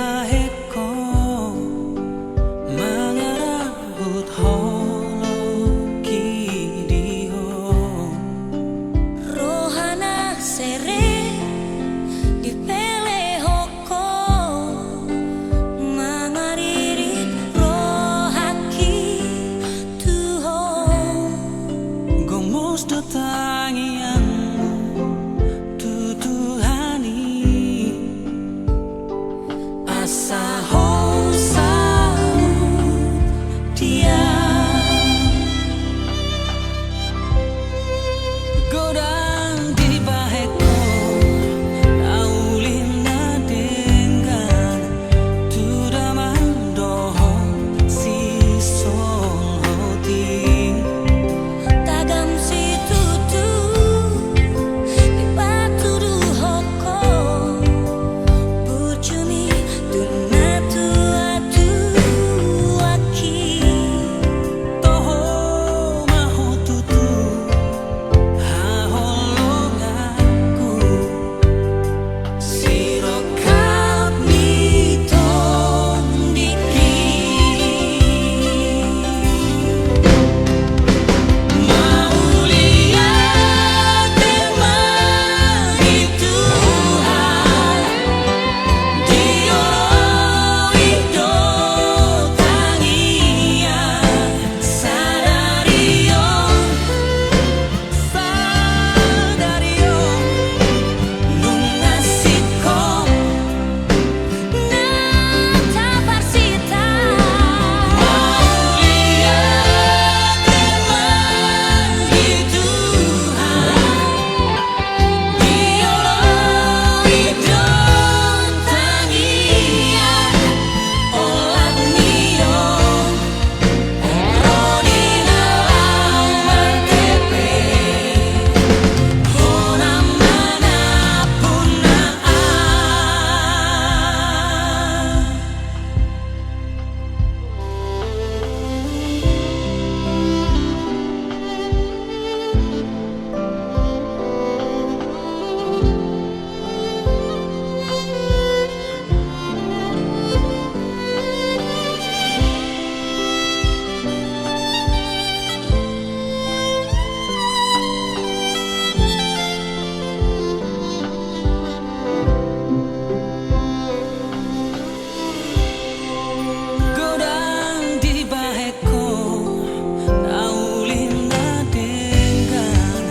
baheko mangarahut holo kidio rohana sere di pele hoko mangaririt rohaki tuho gomos do tangianmu tutuhani asa salut dia godang di baheko aulinda dengan tudamandoho si sonhoti tagam si tutu di baturu hoko bucumi tunatu atu aki toho maho tutu haholongaku sirokap mitong diki maulia teman itu diolo ido tangia sadario lungasiko nata parsita maulia teman itu diolo ido tangia olat nio rodina martepe hona manapun godang di baheko aulinda dengan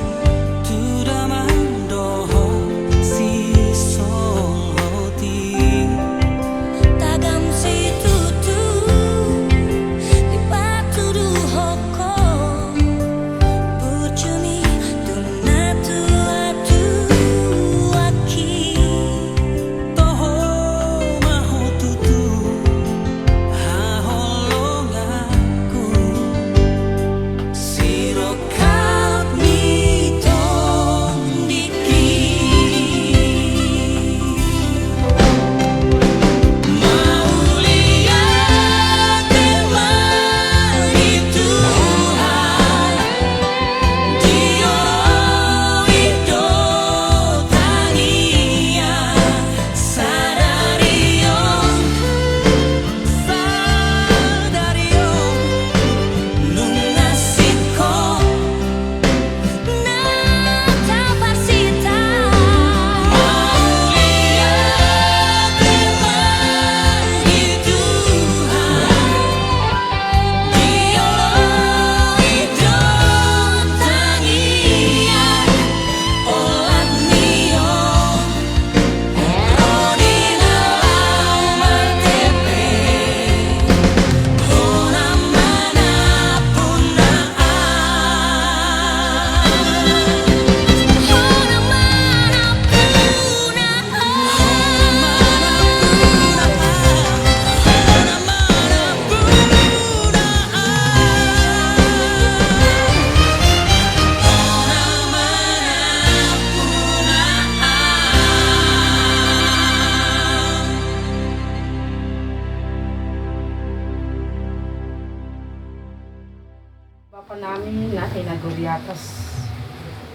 tudamandoho si sonhoti tagam si tutu di baturu hoko bucumi tunatu atu aki toho maho tutu haholongaku sirokap mitong diki maulia teman itu diolo ido tangia sadario lungasiko nata parsita maulia teman itu diolo ido tangia olat nio rodina martepe hona manapun Bapa namin na inago di atas.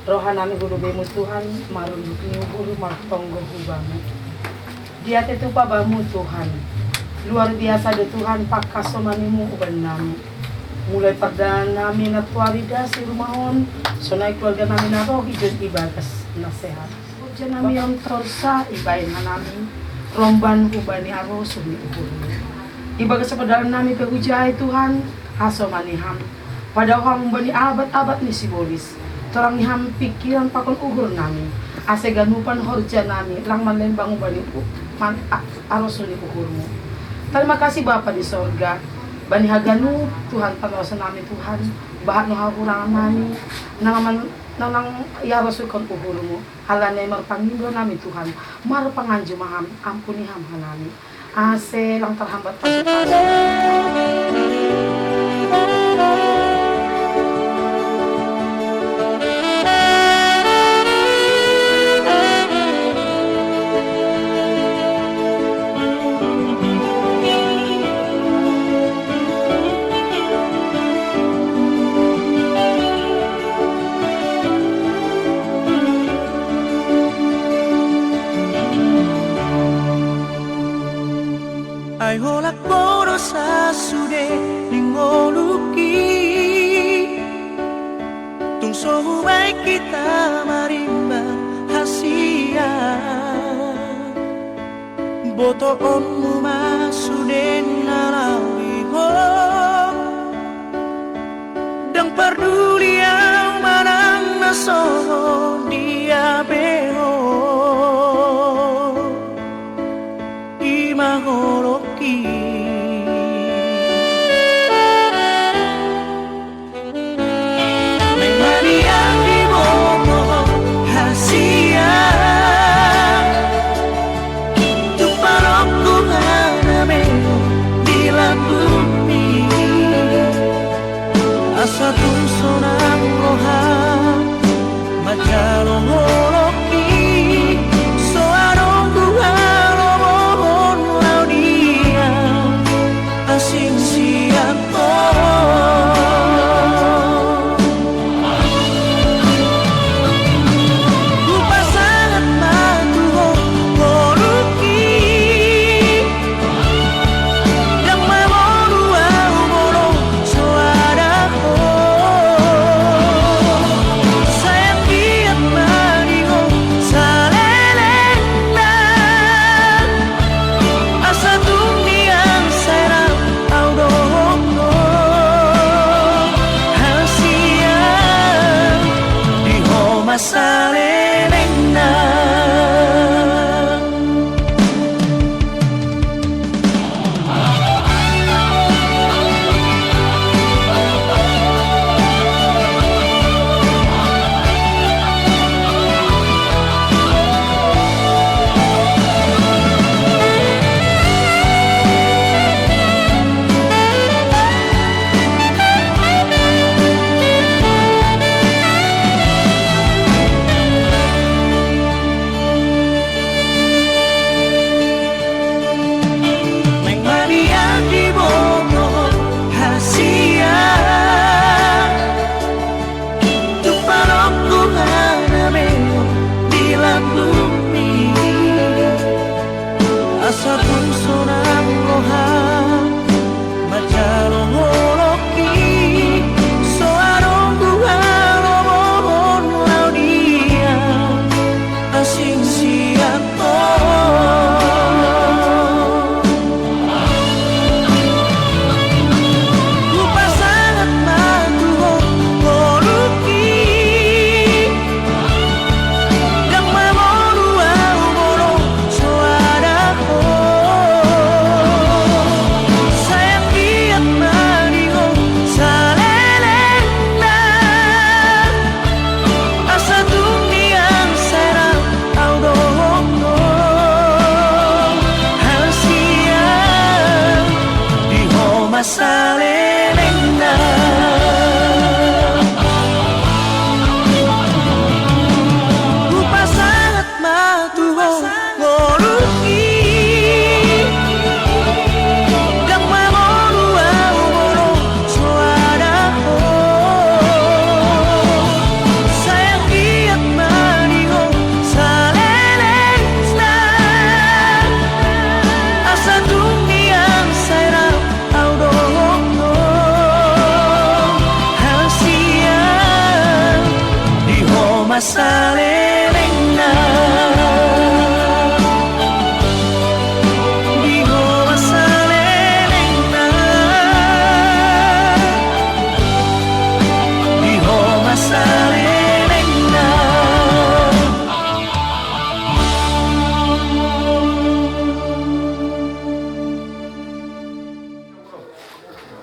Roha namin guru bemo Tuhan, marunok niyo guru martonggo hubang. Dia itu pabamu Tuhan. Luar biasa de Tuhan pakasomanimu uban nami. Mulai pada nami natuarida si rumahon, sonai keluarga nami naro hijau ibagas nasehat. Ujian nami yang tersa ibain nami, romban ubani aro sumi ubur. Ibagas sepedalan nami pehujai Tuhan, hasomaniham. Pada ham bani abad-abad ni sibolis, terang ham pikiran pakon ugur nami. Ase ganupan horja nami, lang manlembang ubani aro sumi uhurmu. Terima kasih Bapa di sorga. Bani haganu Tuhan panawasan namin Tuhan. Bahat no hakurangan namin. Nang ya rasulkan uhurmu. Halane marpangindo namin Tuhan. Marpanganjo maham. Ampuni ham hanami. Ase lang terhambat pasukan. Ay holak poro sa sude ningoluki tung sohubay kita marimba hasia boto onmu masude nalawi ho dang peduli yang manang nasoho dia beho imahoroki Maria di bobo hasia tu parokku hanameo di bumi asa tung sonang roha macalo horoki soarong buhalo mohon laudia asing siato lupa sangat matuho horoki yang memoru au moro soarako sayang kiat mariho salelena asa tuniang serang au dohongo hasia di homa salelena Neng Maria di bobo hasia tu parokku hanameo di bumi asa pun sonang roha macalo horoki soarong buhalo mohon laudia asing siato lupa sangat matuho horoki yang memoru au moro soarako sayang kiat mariho salelena asa tuniang serang au dohongo hasia di homa salelena lupa sangat matuho horoki yang memoru au moro soarako sayang kiat mariho salelena masalelena Diho masalelena Diho masalelena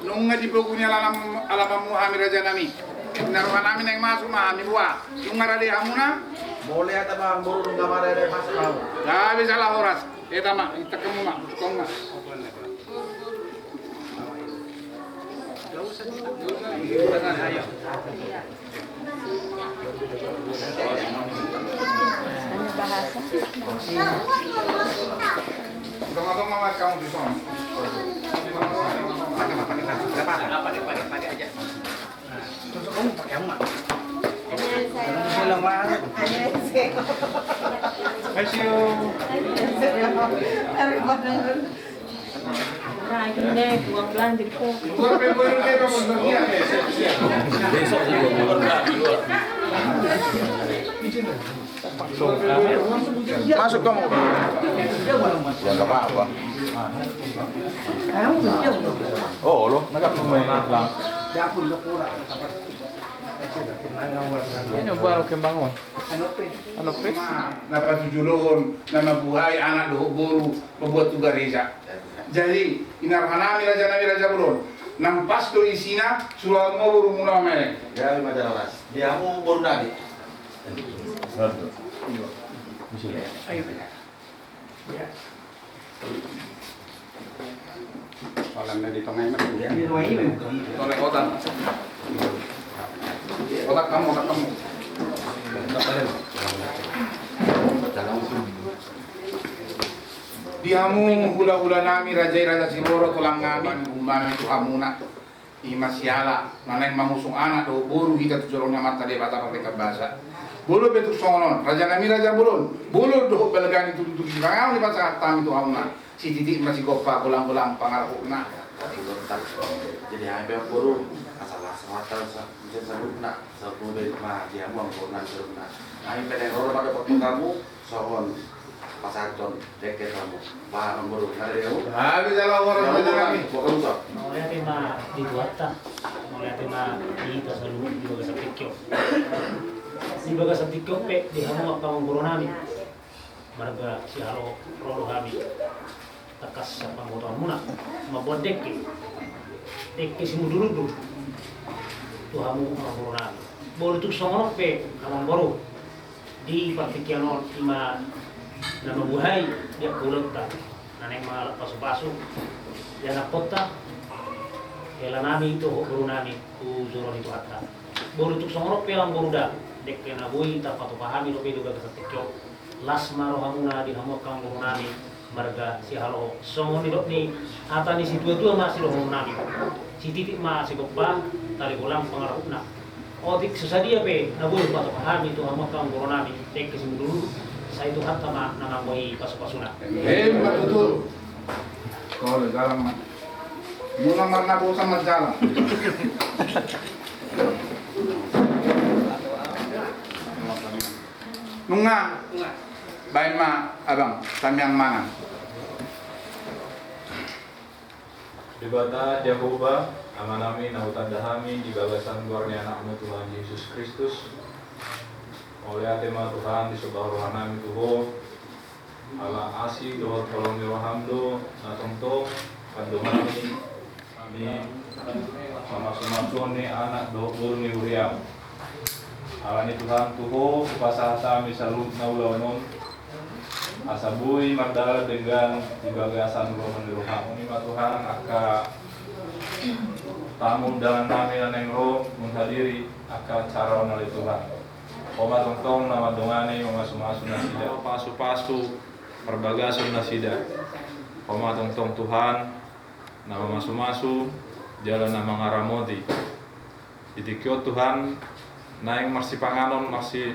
Nung nga di po kunya alam mo kami raja nami. Naruhan namin ang masuk kami buah. Yung ngaralihan mo na, Boleh atau bang burung gambar ada masuk kau? gabi salah oras. Tama, itakam mo ma, tukong ma. Tunggu mama kamu di sana. Pakai aja. Terus kamu pakai emak. Masuk kamu. Ya nggak apa-apa. Oh lo, nggak pemain lang. Ini baru kembang ano pe? Napatujulon na mabuhay anak doho guru membuat tugas reza. Jadi inarhan namin raja bulon. Nang pasto isina suruh mau buru muna mere. Ya lima jalan ras. Dia mau baru nadi. Walang na dito ngayon. Tolong otak. Otak kamu. Dihamu hula-hula nami raja Siboro tulang ngamin umami itu hamuna imasiala naneng mangusung anak do buru kita tujorongnya mata de bata pakai bahasa bulu betul songonon raja bulun bulu do belgani tutu kirangau di bahasa tam itu hamuna si titik masih gopa pulang pangarapuna Jadi hampir burung asal semata bisa sabuna sabun dari mah dia mau purna sabuna. Hampir yang orang pada potong kamu sohon pasar con deket kamu paham burung ada dia. habis jalan orang raja nami Bukan usah. Mulai tema dibuata, mulai tema kita selalu di bagas tikyo. Di bagas tikyo pe di hamu apa mengurunami. Marga si halo rolo kami. Takas sa pangbotohan muna. Mabuat deke. Deke si mudurudu. Tuhamu mengurunami. Boleh tu songonok pe kamang baru. Di partikianon ima na mabuhay dia kulota naneng mga pasu-pasu dia nakota kailan namin ito guru namin uzuro nito hatta buru tuk songorok pelang buruda dek na buhi ta patupahami no pedo gaga tekyo las maro hamuna di hamok kang guru namin marga si halo songo ni dok ni ata ni si tua masih lo namin si titik ma si gopa tali ulang pangarapna odik susadia pe na buhi patupahami to hamok kang guru namin dek si mudulu saya itu hatta ma nangamoi pasu-pasuna. betul kalau jalan mah muna marna bosan mas jalan nunga baik ma abang samyang mana Dibata Jehovah, amanami nautandahami di bagasan luarnya anakmu Tuhan Yesus Kristus. Oleh tema Tuhan di sebuah rohanami Tuhan, ala asih doa tolong rohamdo, natongto, pandomani, amin. Sama-sama ni anak doa burung uriam. Alani Tuhan Tuhan, kupasa kami salut naulawanon. Asabui mardala dengan di bagasan rohan roham ini Tuhan aka tamu undangan kami dan roh menghadiri akan cara onali Tuhan. Oma tongtong nama dongane oma sumasu nasida pasu-pasu perbagasun nasida. Oma tongtong Tuhan nama masu-masu jalan nama ngaramodi. Itikyo Tuhan naing masih panganon masih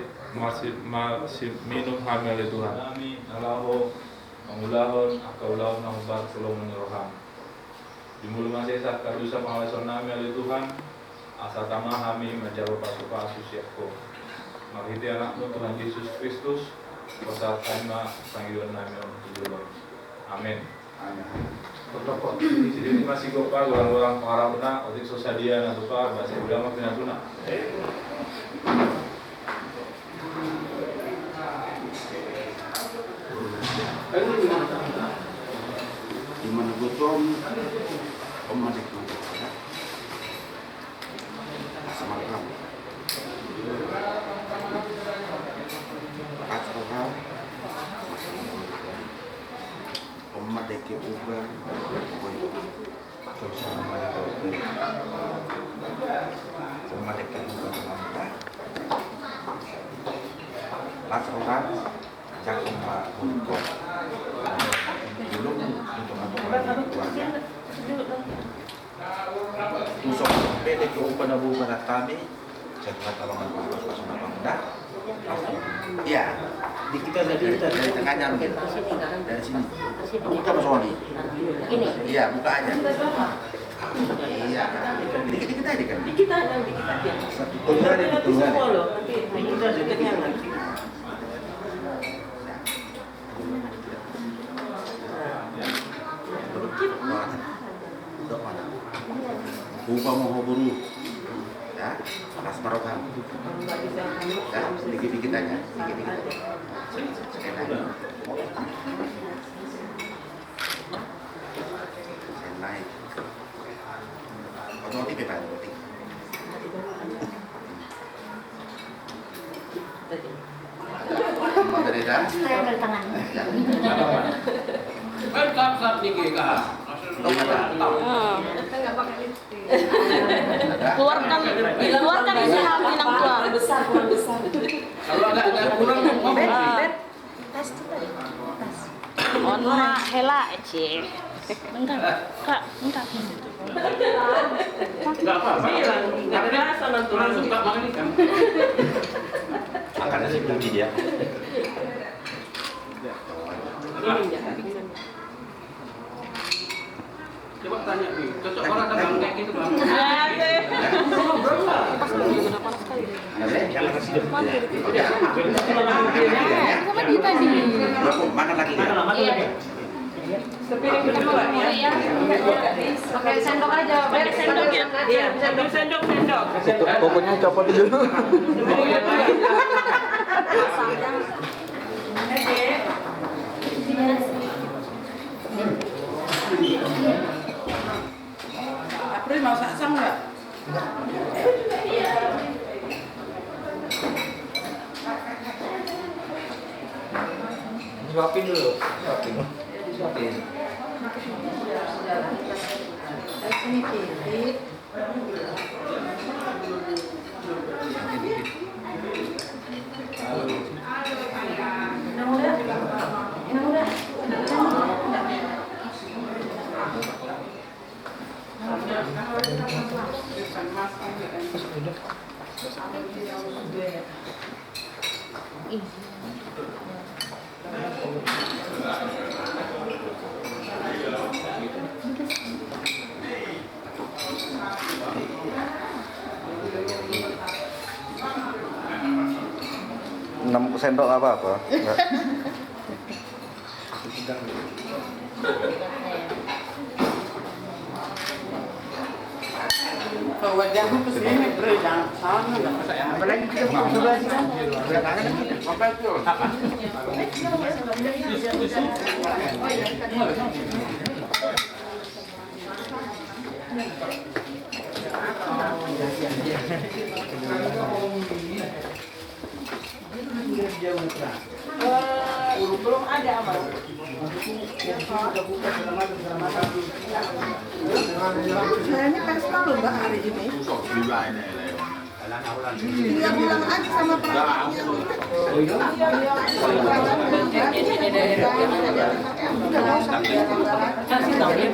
minum hamil Tuhan. Kami alaho mangulahon akaulahon ang ubat sulong ng roham. Dimulu masih saat kadusa pangalason namin ali Tuhan asa tama kami menjawab pasu-pasu siapko. Menghiti anakmu Tuhan Yesus Kristus, persataan panggilan kami untuk amin. Pokok di sini masih gopa orang-orang para benak, otik sosadia na tupa, bahasa ulama pinatuna. Di mana gotong, om masih sama kamu. Atau kau, om deki ubah, terus sama itu, om deki ubah manta. Atau kau, jangan pak untuk dulu untuk tusok pede ke upana bukan kami setelah tolongan bagus sama bangda. Iya, di kita dari tengahnya mungkin dari sini. Buka Sony. Ini. Iya, buka aja. Iya, dikit aja kan. Dikit aja. Tunggu aja. Nanti kita dekatnya nanti. Upah mau buru, ya, pas marokan, ya, dikit-dikit aja, dikit-dikit, sekali lagi, naik, otomatis bebas, otomatis. Mau dari dah? Saya dari tangan. Kap tinggi kah? Keluarkan isi hati yang tua. besar. Kalau agak kurang, Tas itu tadi. Tas. Ona hela cie. Bentar. Kak, bentar. enggak apa-apa. Enggak biasa orang suka makan ikan. Akan ada kunci dia. Coba tanya nih, cocok orang dagang kayak gitu bang? Sama dia tadi. Makan lagi ya? Iya. Sepiring kedua ya. Pakai sendok aja, pakai sendok ya. Iya, sendok. Pokoknya copot dulu. April mau saksang nggak? Suapin dulu. Suapin. Sini titik. Enam sendok apa? Enggak. Kalau wajahmu ke sini, bro, jangan sana. Apalagi kita buka sebelah sini. Apa itu? Belum ada amal. Kayaknya kan selalu mbak hari ini. Dia bilang aja sama perawatnya. Kasih tahu dia.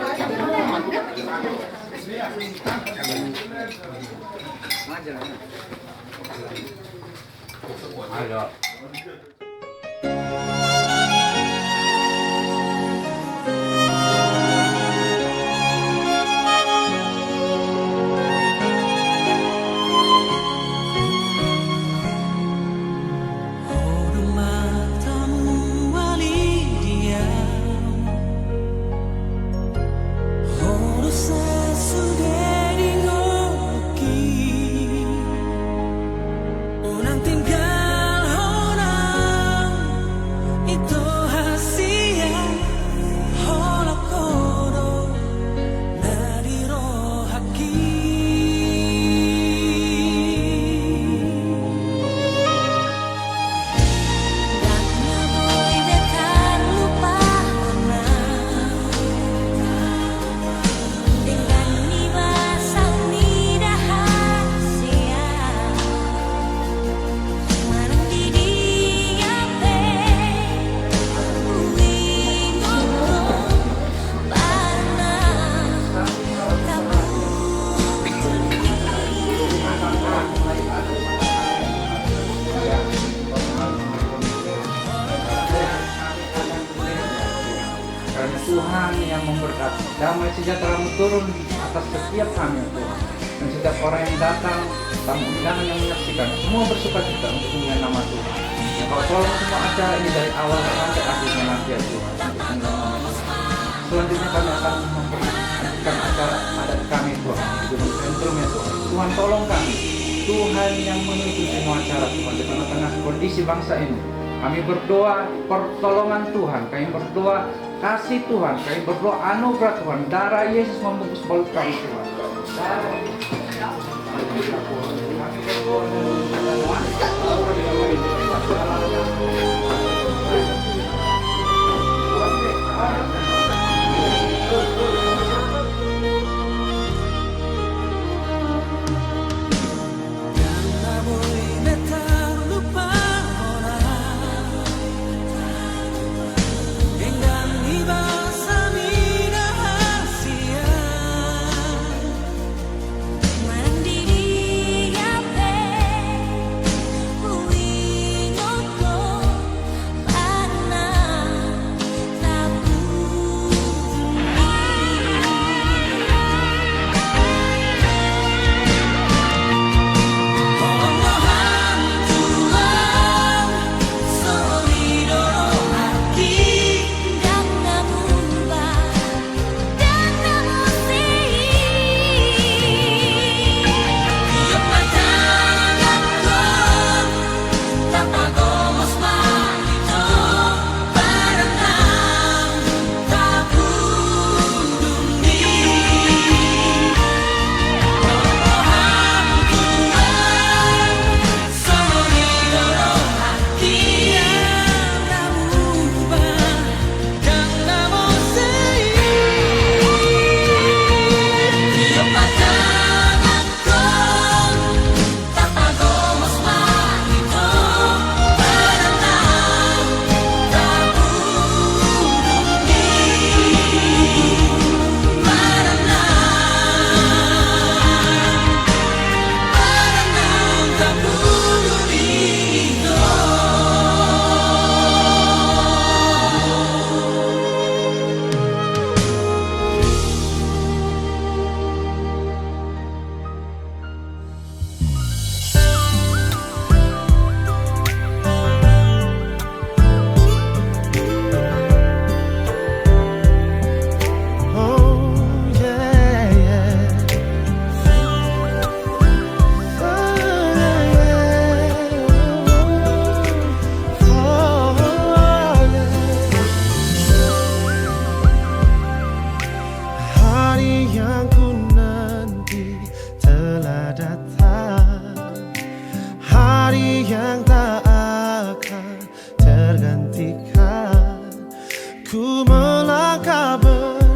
damai sejahtera-Mu turun atas setiap kami ya Tuhan. Dan setiap orang yang datang, tamu undangan yang menyaksikan, semua bersuka cita untuk memuliakan nama Tuhan. Ya, Kau tolong semua acara ini dari awal sampai akhirnya nanti ya Tuhan. Untuk memuliakan nama Tuhan. Selanjutnya kami akan memperhatikan acara adat kami Tuhan di Gunung Sentrum ya Tuhan. Tuhan tolong kami, Tuhan yang menuntun semua acara Tuhan di tengah-tengah kondisi bangsa ini. Kami berdoa pertolongan Tuhan, kami berdoa kasih Tuhan, kami berdoa anugerah Tuhan, darah Yesus membungkus balut kami Tuhan.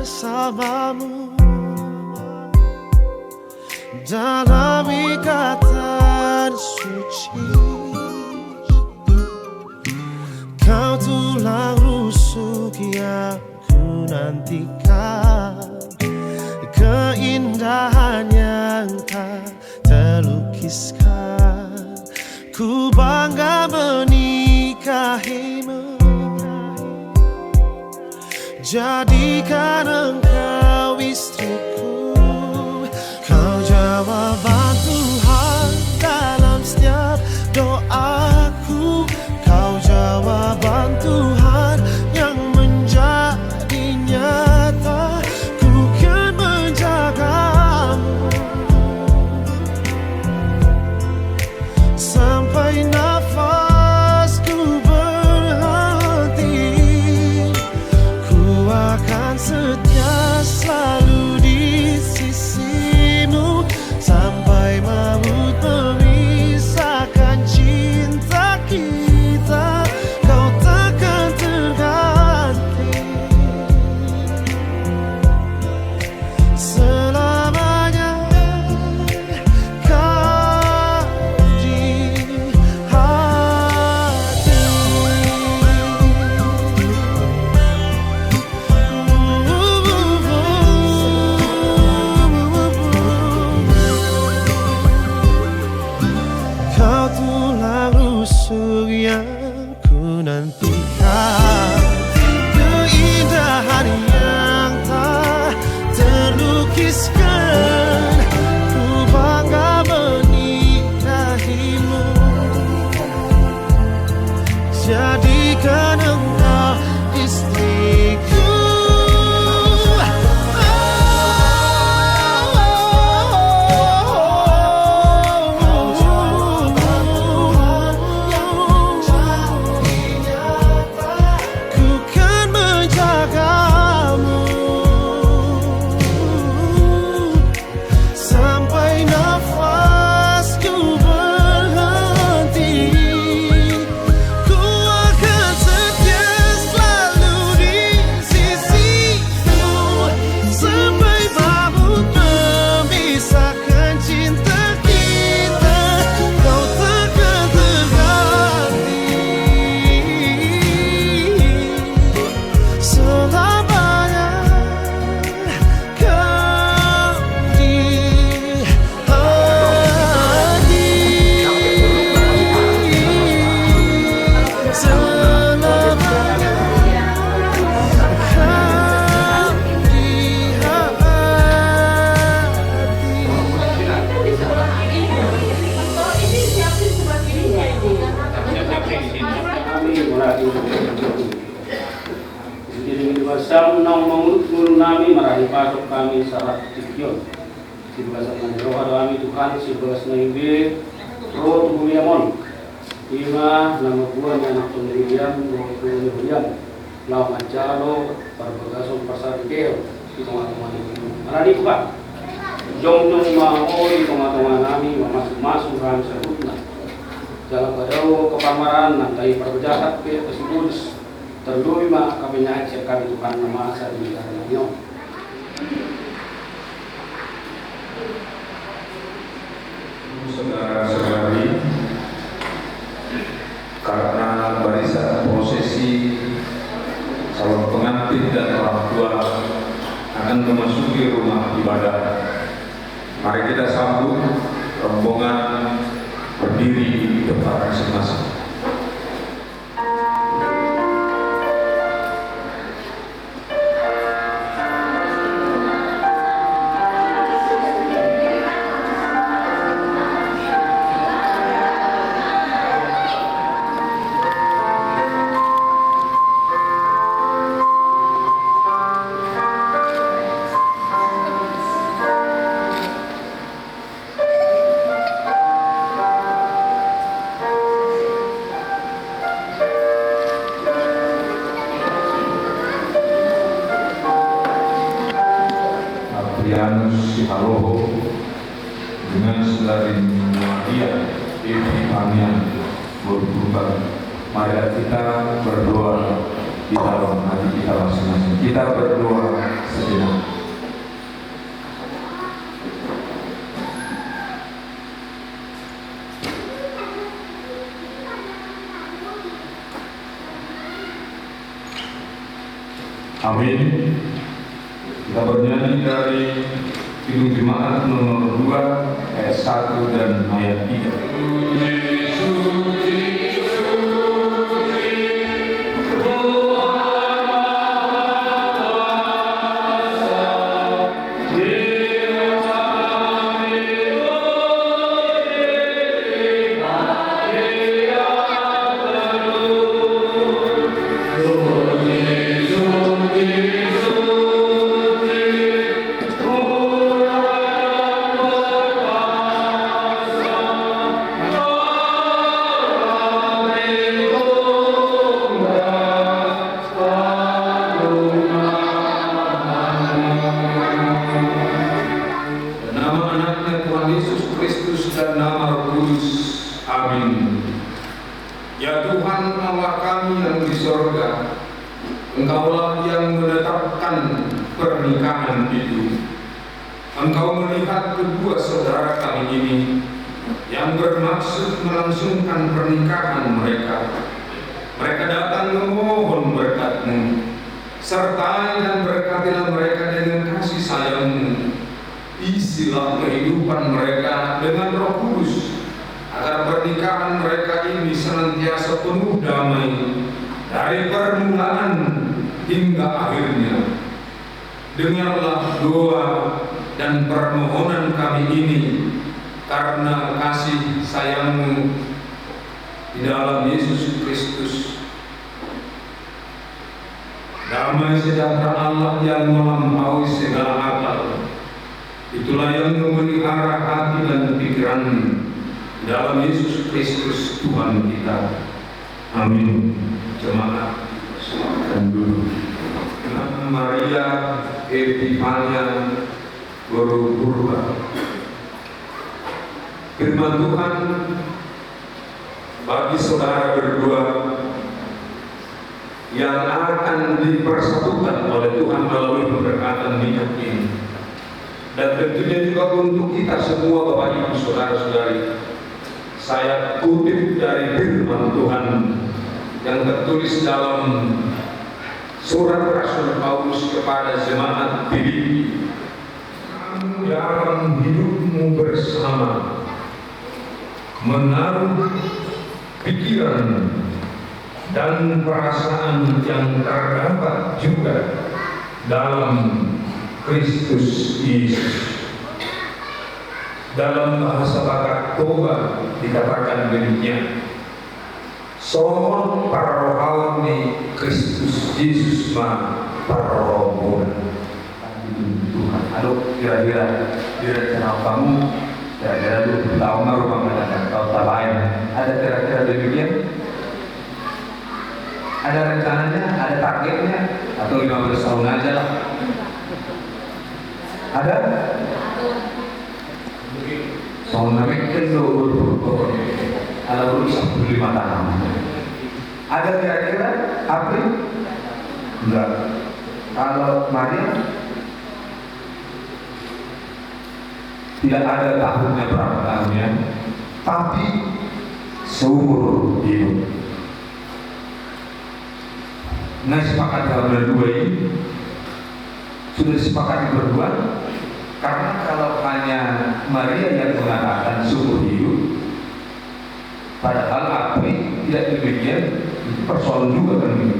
bersamamu dalam ikatan suci. Kau tulang rusuk yang ku nantikan, keindahan yang tak terlukiskan. Ku bangga menikahimu, jadikan engkau istriku. Kau jawaban Tuhan dalam setiap doaku. Kau jawaban Tuhan yang menjadi nyata. Ku kan menjagamu sampai nafasku berhenti. Ku akan setia pasok kami saat tikyon. Sibagas ng roha kami Tuhan, sibagas na ibe, roh tubuliamon. Ima nama buah anak pendirian, roh tubuliam. Lau mancalo, parbagasong pasarikeo, teman-teman itu. Mana di Pak? Jong-jong mahoi teman-teman kami masuk-masuk ram sebutna. Jalan padao kepamaran nantai perbejahat ke kesibus. Terlui mah kami naik sekali Tuhan nama asa di dalamnya. Saudara-saudari, karena barisan prosesi calon pengantin dan orang tua akan memasuki rumah ibadah, mari kita sambut rombongan berdiri di tempat masing-masing. Adrianus Sihaloho dengan saudari Muhammad Epifania berkurban. Mari kita berdoa di dalam hati kita masing-masing. Kita berdoa sejenak. Amin. Kita bernyanyi dari Kidung Jemaat nomor 2 ayat 1 dan ayat 3. Ya Tuhan Allah kami yang di sorga, Engkaulah yang menetapkan pernikahan itu. Engkau melihat kedua saudara kami ini yang bermaksud melangsungkan pernikahan mereka. Mereka datang memohon berkat-Mu. Sertai dan berkatilah mereka dengan kasih sayang-Mu. Isilah kehidupan mereka dengan Roh Kudus, agar pernikahan mereka ini senantiasa penuh damai dari permulaan hingga akhirnya. Dengarlah doa dan permohonan kami ini karena kasih sayang-Mu di dalam Yesus Kristus. Damai sejahtera Allah yang melampaui segala akal, itulah yang memelihara hati dan pikiran dalam Yesus Kristus Tuhan kita. Amin. Jemaat silakan dulu. Maria Epifania berkurban. Firman Tuhan bagi saudara berdua yang akan dipersatukan oleh Tuhan melalui pemberkatan minyak ini, dan tentunya juga untuk kita semua Bapak Ibu saudara-saudari. Saya kutip dari firman Tuhan yang tertulis dalam surat Rasul Paulus kepada jemaat Filipi. Kamu dalam hidupmu bersama menaruh pikiran dan perasaan yang terdapat juga dalam Kristus Yesus. Dalam bahasa Batak Toba dikatakan demikian: Sohon parohauni Kristus Yesus ma parohona. Tuhan. Aduh, kira-kira di rencana kamu kira-kira 20 tahun rumah mendatang tahun lain. Ada kira-kira demikian? Ada rencananya, ada targetnya, atau 15 tahun aja lah? Ada? Soalnya mungkin ada urusan 5 tahun. Ada kira-kira April? Enggak. Kalau Maria? Tidak ada tahunnya berapa tahunnya, tapi seumur hidup. Nah, sepakat dalam berdua ini sudah disepakati berdua, karena kalau hanya Maria yang mengatakan seumur hidup, padahal April tidak demikian, persoalan juga kan ini.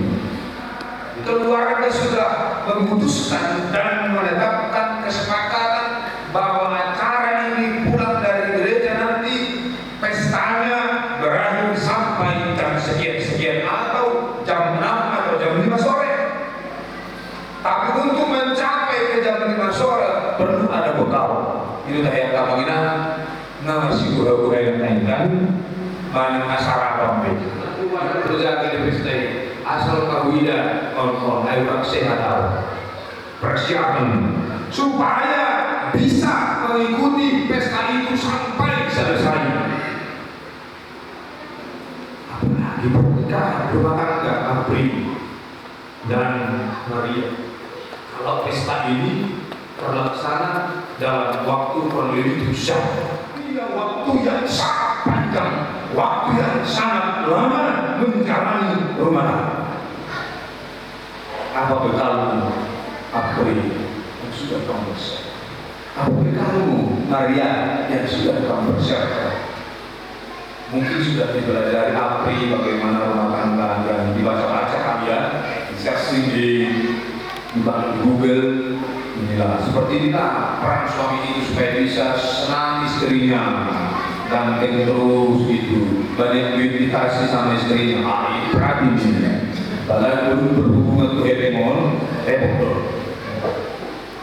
Keluarga sudah memutuskan dan menetapkan kesepakatan bahwa acara ini pulang dari gereja nanti pestanya berakhir sampai jam sekian atau jam 6 atau jam 5 sore. Tapi untuk mencapai ke jam 5 sore perlu ada bekal. Itu yang kamangina nama si gura-gura yang naikkan mana asara ramai. Terjaga di pesta ini. Asal kawida kon ayo sehat persiapan supaya bisa mengikuti pesta itu sampai selesai. Apalagi pernikahan rumah tangga April dan Maria. Kalau pesta ini terlaksana dalam waktu kurang lebih 7 jam, waktu yang sangat panjang, waktu yang sangat lama menjalani rumah tangga. Apa bekalmu April yang sudah kamu persiapkan? Apa bekalmu Maria yang sudah kamu persiapkan? Mungkin sudah dipelajari April bagaimana rumah tangga dan dibaca-baca kalian, searching di Google. Inilah seperti inilah peran suami itu supaya bisa senang istrinya dan terus itu banyak meditasi sama istrinya. Ini perhatian ini. Padahal belum berhubungan ke Hemon,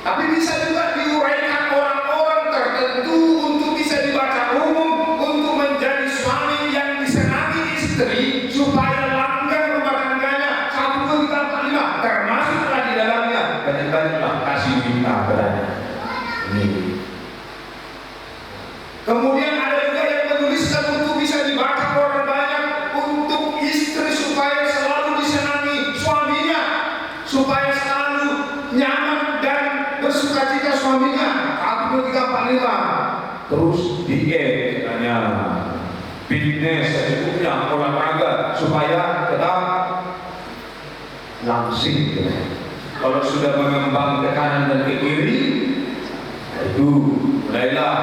tapi bisa juga diuraikan orang-orang tertentu untuk bisa dibaca umum untuk menjadi suami yang disenangi istri supaya langgeng rumah tangganya 1, 2, 3, 4, 5 termasuklah di dalamnya banyak-banyaklah kasih minta padanya. Ini. Kemudian ada juga yang menuliskan untuk bisa dibaca orang banyak untuk istri supaya selalu disenangi suaminya, supaya selalu nyaman dan bersukacita suaminya. 1, 2, 3, 4, 5 terus diet hanya fitness secukupnya, olahraga supaya tetap langsing. Kalau sudah mengembang ke kanan dan ke kiri, itu mulailah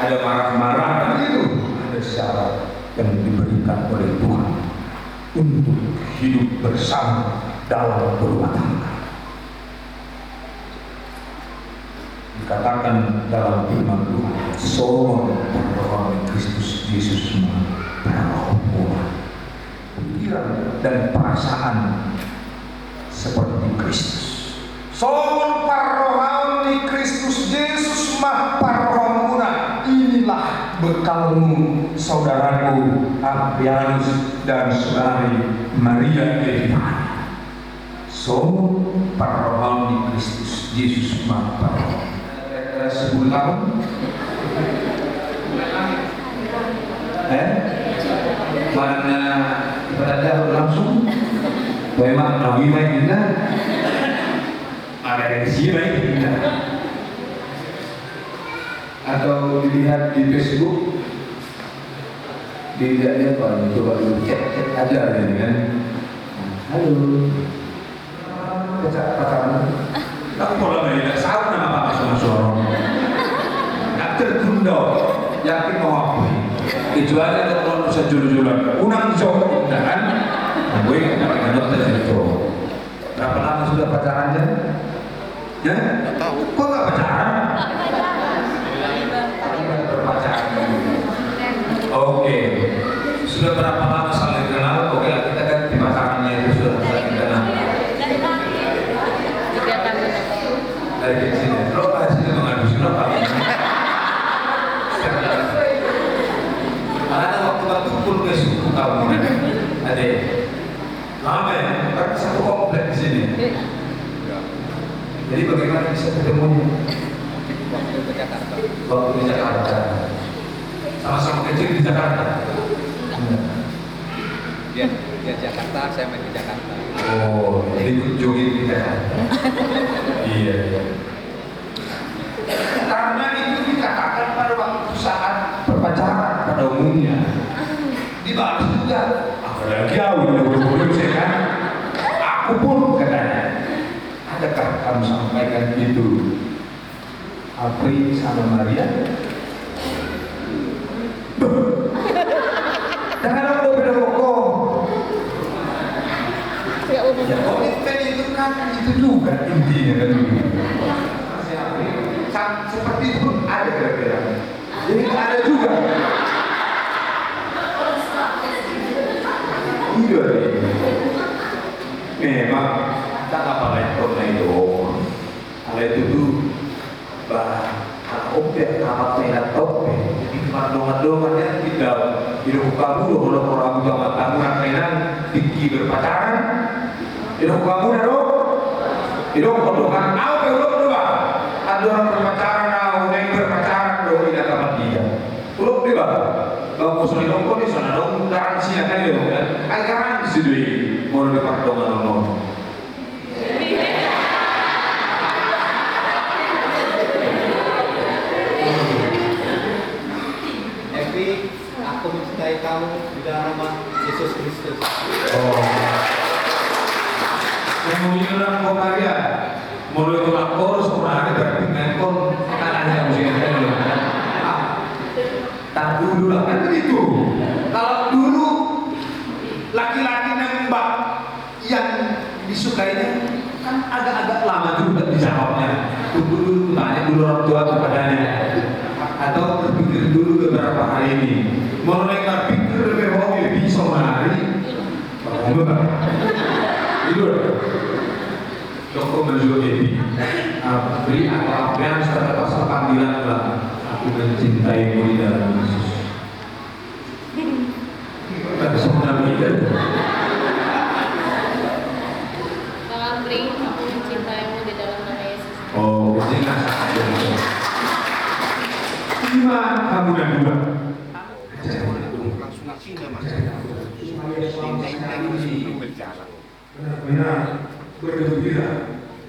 ada marah-marah dan itu ada syarat yang diberikan oleh Tuhan untuk hidup bersama dalam rumah tangga. Dikatakan dalam firman Tuhan, Solomon berroh Kristus Yesus berroh pikiran dan perasaan seperti Kristus. Solomon parrohan di Kristus Yesus parrohamuna. Inilah bekalmu saudaraku Aprianus dan saudari Maria Evania. Solomon parrohan di Kristus Yesus parrohamuna. 10 tahun. Mana ibadah langsung? Memang nabi kita ada yang siapa kita? Atau dilihat di Facebook, dilihatnya kalau coba dulu cek aja ini kan. Halo, pacaran. Tapi kalau tidak tahu nama apa sama suara, nggak tertunda, yakin mau apa? Kecuali kalau bisa jujur-jujuran, unang jauh, kan? Gue nggak ngerti itu. Berapa lama sudah pacarannya? Ya? Tahu. Kok nggak pacaran? Berpacaran. Oke. Sudah berapa lama saling kenal? Oke, kita ganti pacarannya itu sudah saling kenal. 3 tahun. Dari Jadi bagaimana bisa ketemunya? Waktu ke Jakarta. Waktu di Jakarta. Sama-sama kecil di Jakarta. Dia Jakarta, saya main di Jakarta. Oh, jadi jogging di Jakarta. Iya. Karena itu dikatakan pada waktu saat berpacaran pada umumnya. Dibalas juga. Apalagi awal saya kan. Aku pun katanya. Adakah kamu sampaikan itu? Apri sama Maria? Jangan aku beda pokok. Ya komitmen itu kan itu juga intinya kan seperti itu pun ada kira-kira. Jadi ada juga. Iya. Memang tak apa lagi kota itu. Kalau itu tuh oke, apa pelat oke. Jadi dongan-dongannya tidak hidup kamu loh orang tua kamu rangkaian tinggi berpacaran. Hidup kamu dong. Hidup dongan apa hidup dua. Ada orang berpacaran, yang berpacaran dong tidak dapat dia. Hidup dia. Kalau musuh hidup kok di sana dong garansi kan ya kan. Kan garansi deh. Mau dapat dongan. Aku mencintai kamu di dalam nama Yesus Kristus. Oh. Kemudian kau Maria, mulai melapor seorang ada dengan kau anaknya musiknya dulu. Tak dulu lah kan begitu. Kalau dulu laki-laki nembak yang disukainya kan agak-agak lama juga dijawabnya. Tunggu dulu, tanya dulu orang tua kepadanya. Atau berpikir dulu beberapa hari ini. Mulai berpikir lebih bisa menari. Enggak. Itu. Dokumen juga ini. Beri apa yang serta pasal panggilan lah. Aku mencintaimu di dalam Yesus. Tak bisa menari kan? Salam Bri, aku mencintaimu di dalam nama Yesus. Oh, jangan saja. Gimana kamu dan juga? Langsung sini mas. Benar-benar bergembira.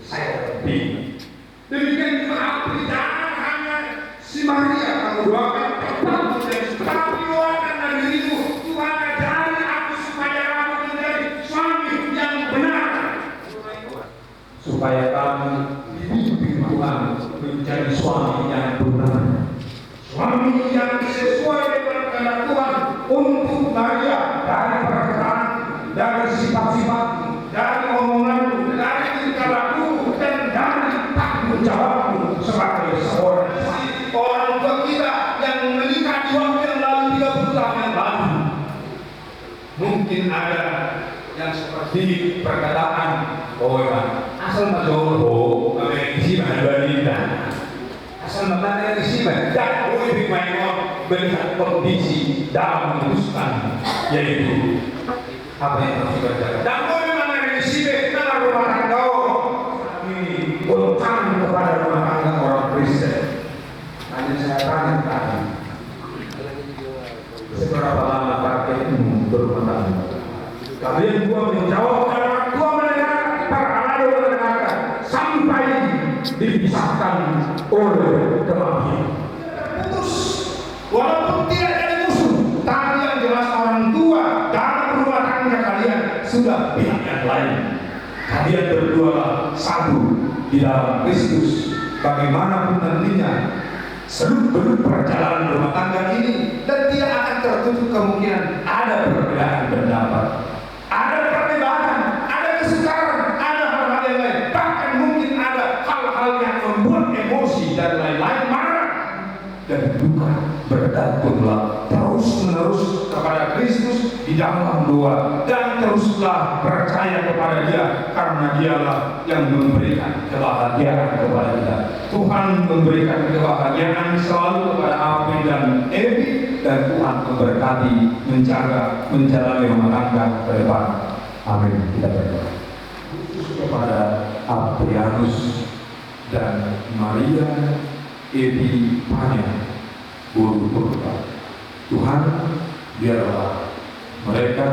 Saya lebih. Demikian juga aku jangan hanya si Maria kamu doakan tapi doakan dari dirimu. Tuhan ajari aku supaya kamu menjadi suami yang benar. Supaya kamu dibimbing Tuhan menjadi suami yang benar. Suami yang sesuai dengan kehendak Tuhan untuk Maria dari perkataan, dari sifat-sifat, dari omonganmu, dari tingkah laku dan dari tanggung jawabmu sebagai seorang istri. Orang tua kita yang menikah di waktu yang lalu 30 tahun yang lalu mungkin ada yang seperti perkataan asal majowo isi balita asal matanya isi dan lebih banyak melihat kondisi dalam memutuskan yaitu apa yang harus dikerjakan dan bagaimana isi dalam rumah tangga ini tentang kepada rumah tangga orang Kristen. Hanya saya tanya tadi seberapa lama pakai berumah tangga. Kalian dua menjawab dan dua mendengar para mendengarkan sampai dipisahkan oleh kematian. Putus, walaupun tidak jadi musuh, tapi yang jelas orang tua dalam rumah tangga kalian sudah pihak yang lain. Kalian berdua satu di dalam Kristus. Bagaimanapun nantinya seluruh perjalanan rumah tangga ini dan tidak akan tertutup kemungkinan ada perbedaan pendapat. Ada perbedaan, ada kesukaran, ada hal-hal yang lain. Bahkan mungkin ada hal-hal yang membuat emosi dan lain-lain marah. Dan duka bergantunlah terus-menerus kepada Kristus di dalam doa. Dan teruslah percaya kepada Dia karena Dialah yang memberikan kebahagiaan kepada kita. Tuhan memberikan kebahagiaan selalu kepada Apri dan Evi. Dan Tuhan memberkati, menjaga, menjalani rumah tangga ke depan. Amin. Kita berdoa. Khusus kepada Aprianus dan Maria Epifania Guru Purba. Tuhan, biarlah mereka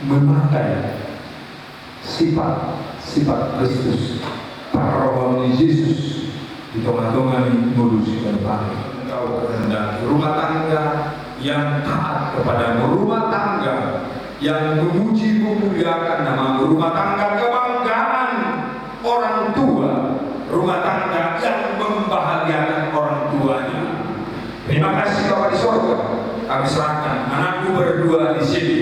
memakai sifat Kristus, para roh Yesus di tengah-tengah ngurusi dan pakai. Engkau kehendaki rumah tangga yang taat kepadamu, rumah tangga yang memuji memuliakan nama, rumah tangga kebanggaan orang tua, rumah tangga yang membahagiakan orang tuanya. Terima kasih Bapa di sorga, kami serahkan anakku berdua di sini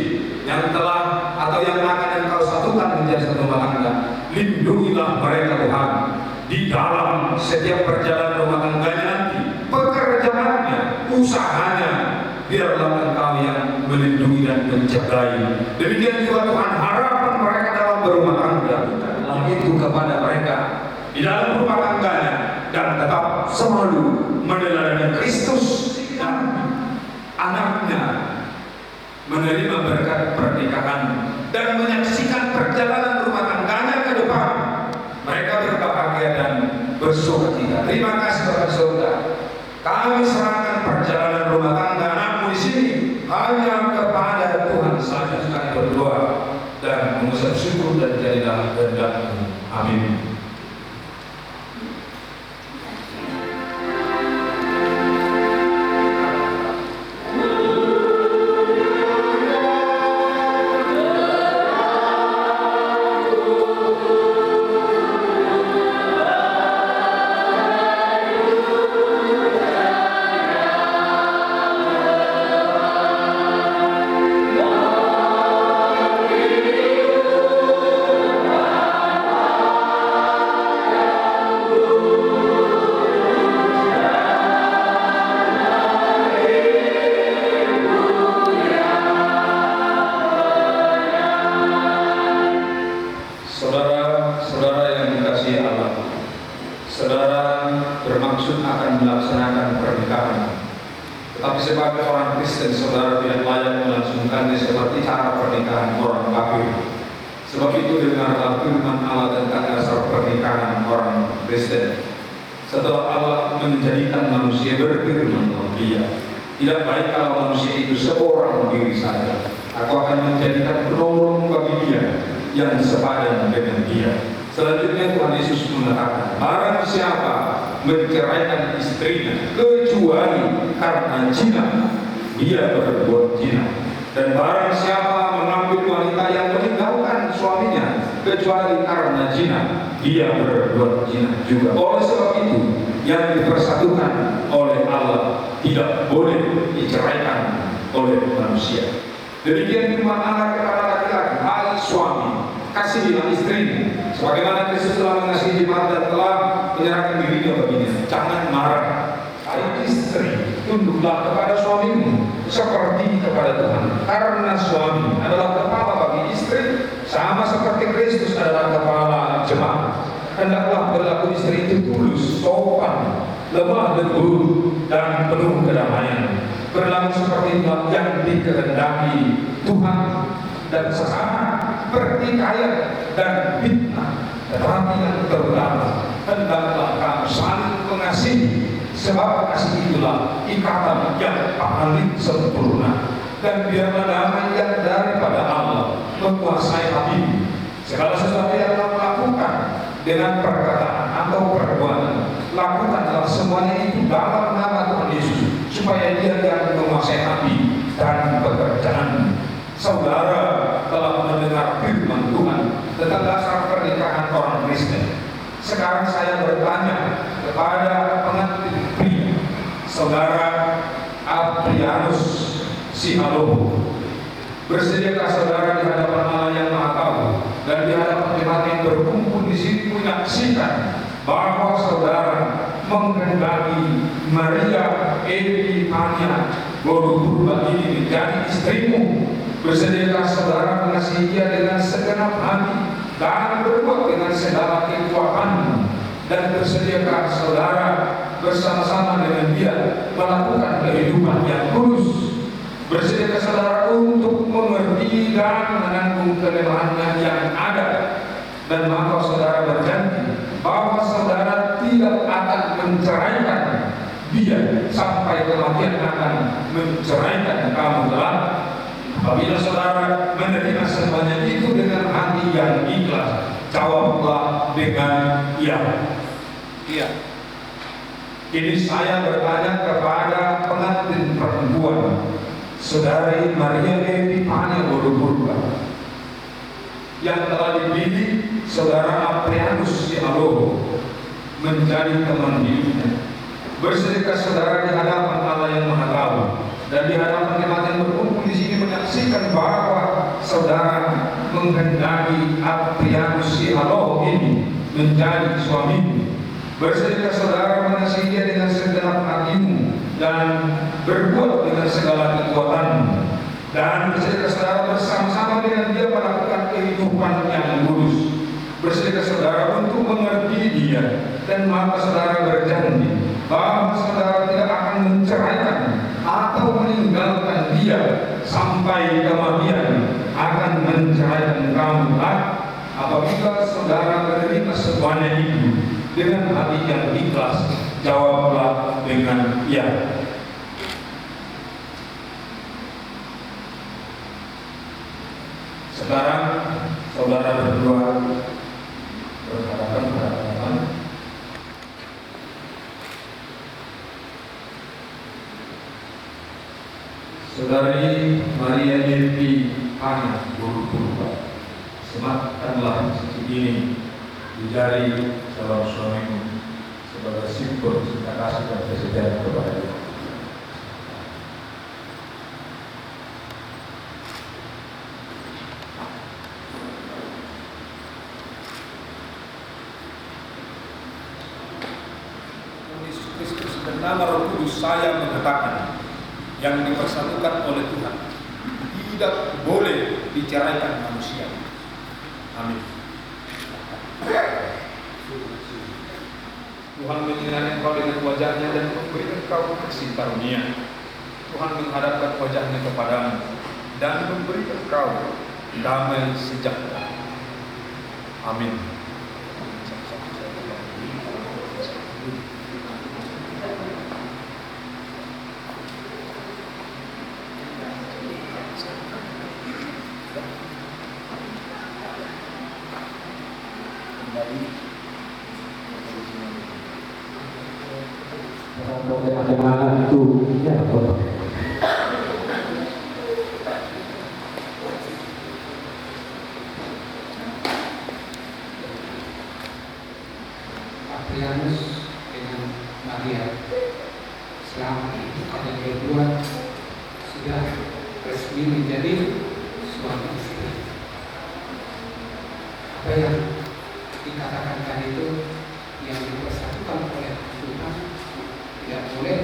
yang telah atau yang akan Engkau satukan menjadi satu rumah tangga. Lindungilah mereka Tuhan di dalam setiap perjalanan rumah tangganya nanti, pekerjaannya, usahanya, biarlah Engkau yang melindungi dan menjagai. Demikian juga Tuhan, harapan mereka dalam berumah tangga itu kepada mereka di dalam rumah tangganya, dan tetap selalu meneladani Kristus dan anaknya, menerima berkat pernikahan dan menyaksikan perjalanan rumah tangganya ke depan. Mereka berbahagia dan bersukacita. Terima kasih Bapak Surga. Kami serahkan perjalanan rumah tangga anakmu di sini hanya kepada Tuhan saja. Kami berdoa dan mengucap syukur dan jadilah kehendak-Mu. Amin. Saudara-saudara yang dikasihi Allah, saudara bermaksud akan melaksanakan pernikahan, tetapi sebagai orang Kristen saudara tidak layak melangsungkannya seperti cara pernikahan orang kafir. Sebab itu dengarlah firman Allah tentang dasar pernikahan orang Kristen. Setelah Allah menjadikan manusia berfirman kepada Dia, tidak baik kalau manusia itu seorang diri saja. Aku akan menjadikan penolong bagi dia yang sepadan dengan dia. Selanjutnya Tuhan Yesus mengatakan, barang siapa menceraikan istrinya kecuali karena zina, dia berbuat zina. Dan barang siapa mengambil wanita yang meninggalkan suaminya kecuali karena zina, dia berbuat zina juga. Oleh sebab itu, yang dipersatukan oleh Allah tidak boleh diceraikan oleh manusia. Demikian firman Allah kepada laki-laki, hai suami, kasihilah istrimu sebagaimana Kristus telah mengasihi jemaat dan telah menyerahkan dirinya baginya. Jangan marah. Hai istri, tunduklah kepada suamimu seperti kepada Tuhan, karena suami adalah kepala bagi istri, sama seperti Kristus adalah kepala jemaat. Hendaklah berlaku istri itu tulus, sopan, lemah lembut, dan penuh kedamaian. Berlaku seperti yang dikehendaki Tuhan, dan sesama pertikaian dan fitnah. Tetapi yang terutama, hendaklah kamu saling mengasihi, sebab kasih itulah ikatan yang paling sempurna. Dan biarlah damai yang daripada Allah menguasai hatimu. Segala sesuatu yang kamu lakukan dengan perkataan atau perbuatan, lakukanlah semuanya itu dalam nama Tuhan Yesus, supaya Dia yang menguasai hati dan pekerjaan. Saudara telah mendengar firman Tuhan tentang dasar pernikahan orang Kristen. Sekarang saya bertanya kepada pengantin pria, Saudara Adrianus Sihaloho, bersediakah saudara di hadapan Allah yang Maha Tahu dan di hadapan jemaat yang berkumpul di sini menyaksikan bahwa saudara menghendaki Maria Epifania Guru Purba ini menjadi istrimu? Bersediakah saudara mengasihi dia dengan segenap hati dan berbuat dengan segala kekuatanmu? Dan bersediakah saudara bersama-sama dengan dia melakukan kehidupan yang kudus? Bersediakah saudara untuk mengerti dan menanggung kelemahannya yang ada? Dan maka saudara berjanji bahwa saudara tidak menceraikan dia, sampai kematian akan menceraikan kamu kelak. Apabila saudara menerima semuanya itu dengan hati yang ikhlas, jawablah dengan iya. Iya. Ini saya bertanya kepada pengantin perempuan, Saudari Maria Epifania Bodoburba, yang telah dipilih Saudara Aprianus di Aloho menjadi teman hidupnya. Berserikat saudara di hadapan Allah yang Maha Tahu dan di hadapan jemaat yang berkumpul di sini menyaksikan bahwa saudara menghendaki Aprianus di Aloho ini menjadi suamimu. Berserikat saudara mengasihi dia dengan segenap hatimu dan berbuat dengan segala kekuatanmu, dan berserikat saudara bersama-sama dengan dia melakukan kehidupan yang lurus. Berserikat saudara untuk mengerti dia, dan maka saudara berjanji bahwa saudara tidak akan menceraikan atau meninggalkan dia sampai kematian, akan menceraikan kamu apabila saudara menerima semuanya itu dengan hati yang ikhlas. Jawablah dengan iya. Sekarang saudara berdua berhadapan pada Tuhan. Saudari Maria Epifania Bodoburba, sematkanlah cincin ini di jari calon suamimu sebagai simbol cinta kasih dan kesetiaan kepada dia. Yesus Kristus dan nama Roh Kudus saya mengatakan, yang dipersatukan oleh Tuhan tidak boleh diceraikan manusia. Amin. Tuhan menyinari engkau dengan wajahnya dan memberikan engkau kasih karunia. Tuhan menghadapkan wajahnya kepadamu dan memberikan engkau damai sejahtera. Amin. Aprianus dengan Maria selama itu kalian berdua sudah resmi menjadi suami istri. Apa yang dikatakan tadi itu yang dipersatukan oleh Tuhan tidak boleh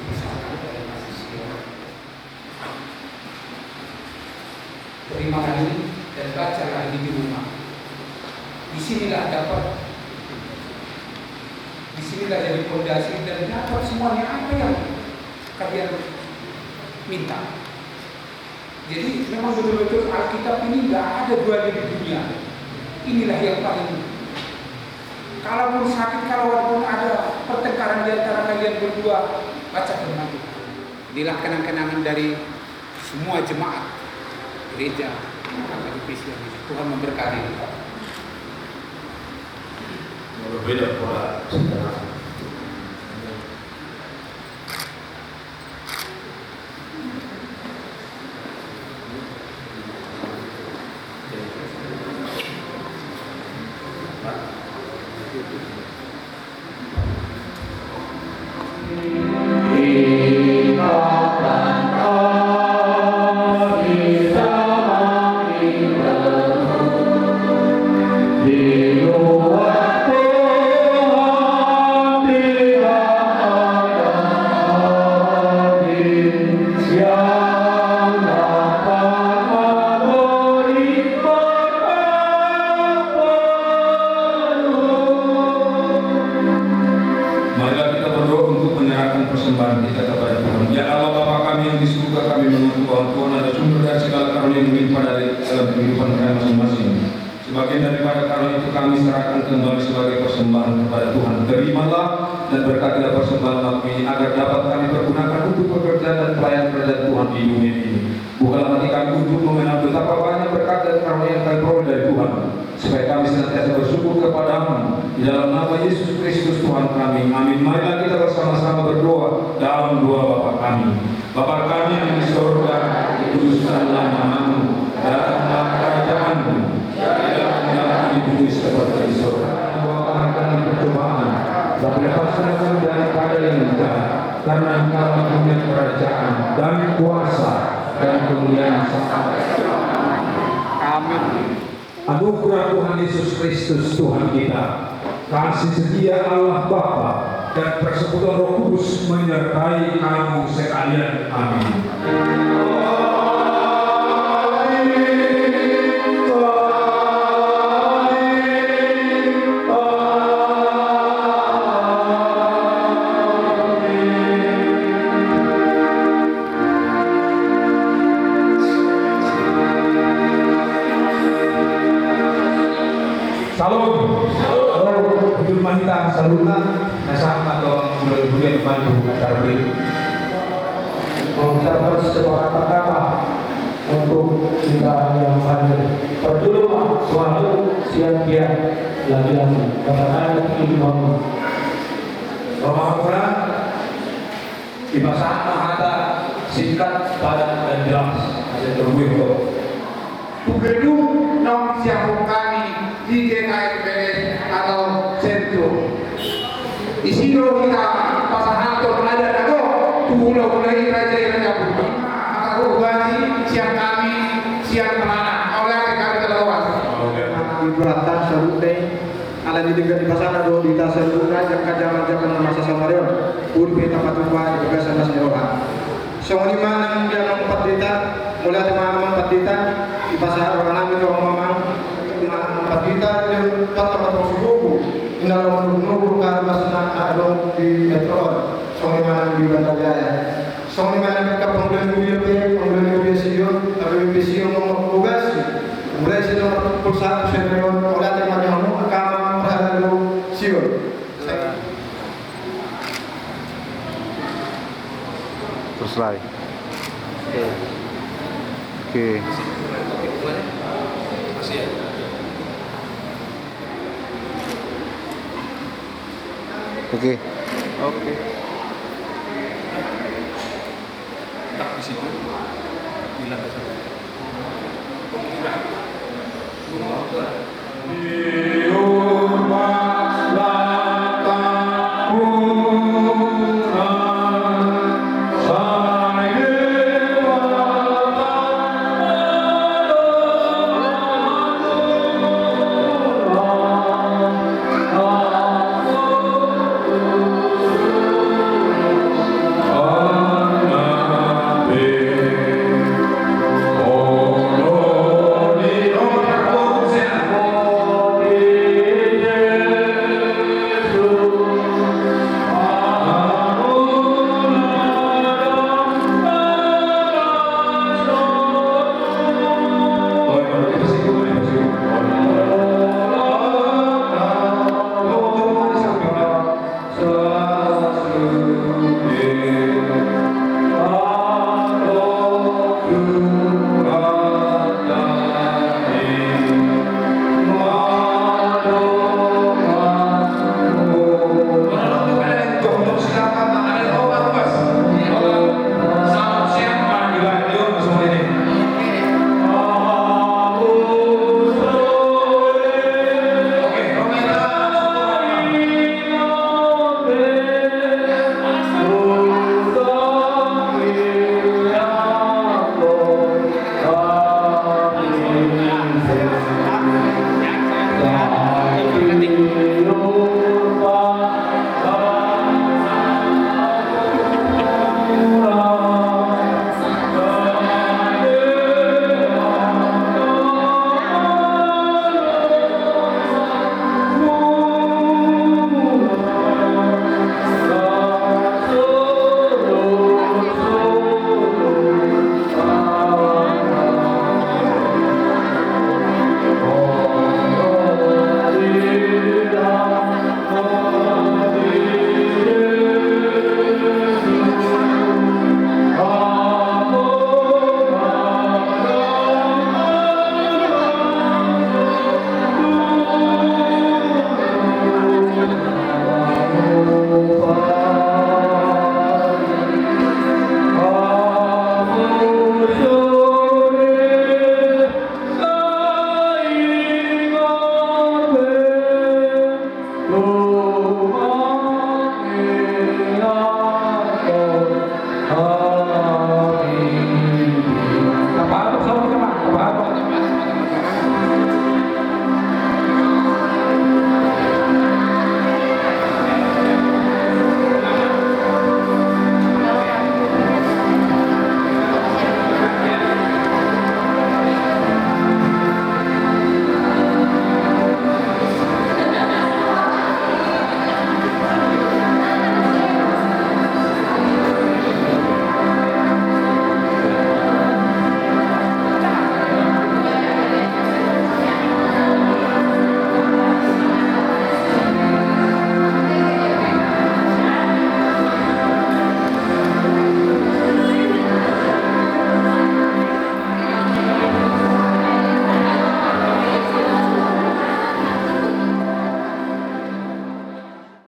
dipisahkan oleh manusia. Terimalah ini dan bacalah ini di rumah. Disinilah dapat, disinilah jadi fondasi dan dapat semuanya apa yang kalian minta. Jadi memang betul-betul Alkitab ini nggak ada dua di dunia. Inilah yang paling. Kalaupun sakit, kalaupun ada pertengkaran di antara kalian berdua, baca firman Tuhan. Inilah kenang-kenangan dari semua jemaat gereja Tuhan memberkati. Berbeda pola saudara. Sebagian daripada Karena itu kami serahkan kembali sebagai persembahan kepada Tuhan. Terimalah dan berkatilah persembahan kami ini agar dapat kami pergunakan untuk pekerjaan dan pelayanan kerajaan Tuhan di dunia ini. Bukanlah hati kami untuk mengenal betapa banyak berkat dan karunia yang kami peroleh dari Tuhan, supaya kami senantiasa bersyukur kepadamu di dalam nama Yesus Kristus Tuhan kami. Amin. Marilah kita bersama-sama berdoa dalam doa Bapa kami. Bapa kami yang di surga, dikuduskanlah namamu, datanglah kerajaanmu, jadilah kehendakmu di bumi seperti di surga. Bawa kami percobaan, tapi lepaskan kami daripada yang jahat, karena Engkau punya kerajaan dan kuasa dan kemuliaan sampai. Amin. Anugerah Tuhan Yesus Kristus Tuhan kita, kasih setia Allah Bapa dan persekutuan Roh Kudus menyertai kamu sekalian. Amin. Saluna nasama atau bulan-bulan bantu acara beri mengucapkan sebuah kata-kata untuk kita yang hadir. Pertama, suatu siap-siap lagi-lagi karena ini bangun. Romawi di bahasa Mahata singkat, padat dan jelas. Ada terbuka. Gedung non siapung kami di GKMPS atau Sentro. Di sini kita pasangan ada nato pulau mulai raja bumi atau bagi siang kami siang mana oleh kami terlewat. Ibratan sarute ala di dengan di pasar do di dasar dunia yang kajangan masa samarion urbe tempat rumah juga sama seorang. Soalnya mana dia nomor 4 dita mulai teman-teman 4 dita di pasar orang kami orang mama 4 dita dia tempat subuh dalam menunggu karena ada di metro soalnya mana di Bantarjaya soalnya mana mereka pembelian sio tapi sio nomor 12 mulai sih nomor 1 sentrion oleh teman yang mau akan berada sio terus lagi oke Masih ya. Oke. Tak di situ. Bilang ke sana.